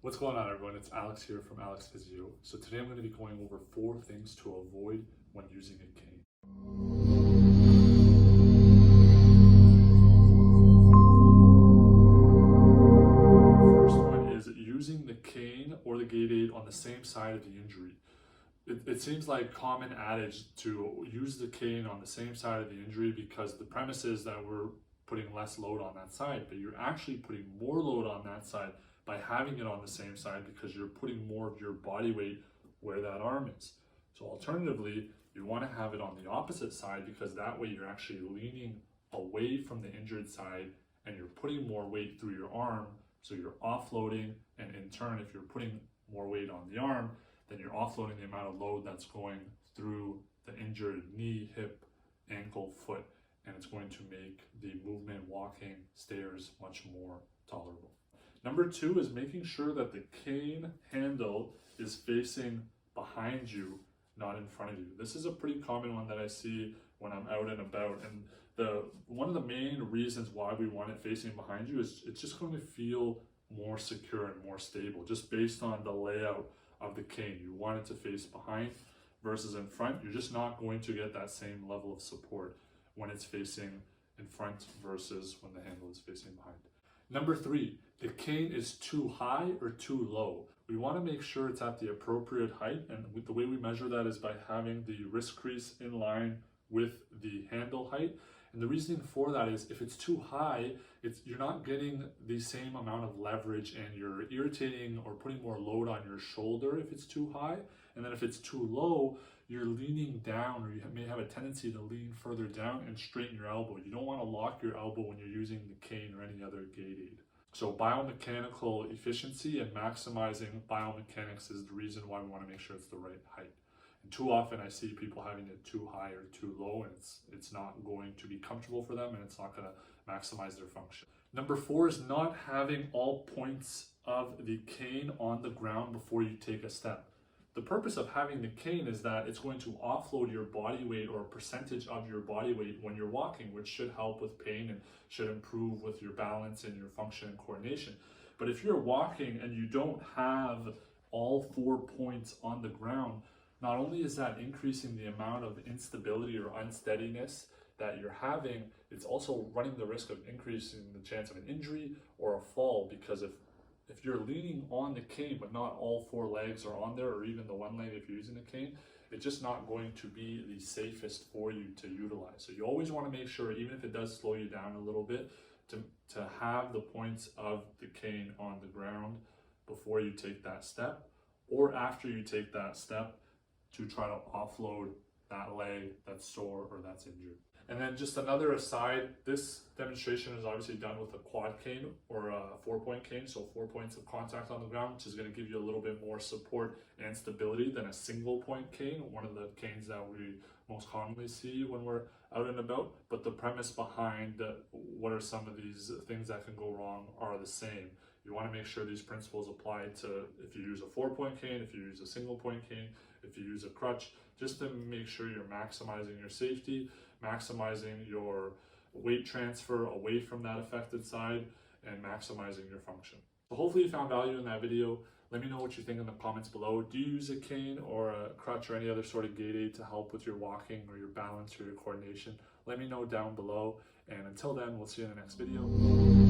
What's going on, everyone? It's Alex here from Aleks Physio. So today I'm going to be going over 4 things to avoid when using a cane. First one is using the cane or the gait aid on the same side of the injury. It seems like common adage to use the cane on the same side of the injury because the premise is that we're putting less load on that side, but you're actually putting more load on that side by having it on the same side because you're putting more of your body weight where that arm is. So alternatively, you want to have it on the opposite side because that way you're actually leaning away from the injured side and you're putting more weight through your arm. So you're offloading, and in turn, if you're putting more weight on the arm, then you're offloading the amount of load that's going through the injured knee, hip, ankle, foot, and it's going to make the movement, walking, stairs much more tolerable. Number 2 is making sure that the cane handle is facing behind you, not in front of you. This is a pretty common one that I see when I'm out and about. And one of the main reasons why we want it facing behind you is it's just going to feel more secure and more stable, just based on the layout of the cane. You want it to face behind versus in front. You're just not going to get that same level of support when it's facing in front versus when the handle is facing behind. Number 3, the cane is too high or too low. We want to make sure it's at the appropriate height, and the way we measure that is by having the wrist crease in line with the handle height. And the reasoning for that is if it's too high, you're not getting the same amount of leverage and you're irritating or putting more load on your shoulder if it's too high. And then if it's too low, you're leaning down, or you may have a tendency to lean further down and straighten your elbow. You don't want to lock your elbow when you're using the cane or any other gait aid. So biomechanical efficiency and maximizing biomechanics is the reason why we want to make sure it's the right height. And too often I see people having it too high or too low, and it's not going to be comfortable for them, and it's not going to maximize their function. Number 4 is not having all points of the cane on the ground before you take a step. The purpose of having the cane is that it's going to offload your body weight or a percentage of your body weight when you're walking, which should help with pain and should improve with your balance and your function and coordination. But if you're walking and you don't have all 4 points on the ground, not only is that increasing the amount of instability or unsteadiness that you're having, it's also running the risk of increasing the chance of an injury or a fall, because if you're leaning on the cane but not all 4 legs are on there, or even the one leg if you're using the cane, it's just not going to be the safest for you to utilize. So you always want to make sure, even if it does slow you down a little bit, to have the points of the cane on the ground before you take that step, or after you take that step, to try to offload that leg that's sore or that's injured. And then just another aside, this demonstration is obviously done with a quad cane or a 4-point cane, so 4 points of contact on the ground, which is going to give you a little bit more support and stability than a single point cane, one of the canes that we most commonly see when we're out and about. But the premise behind what are some of these things that can go wrong are the same. You want to make sure these principles apply to if you use a 4-point cane, if you use a single point cane, if you use a crutch, just to make sure you're maximizing your safety, maximizing your weight transfer away from that affected side, and maximizing your function. So hopefully you found value in that video. Let me know what you think in the comments below. Do you use a cane or a crutch or any other sort of gait aid to help with your walking or your balance or your coordination? Let me know down below. And until then, we'll see you in the next video.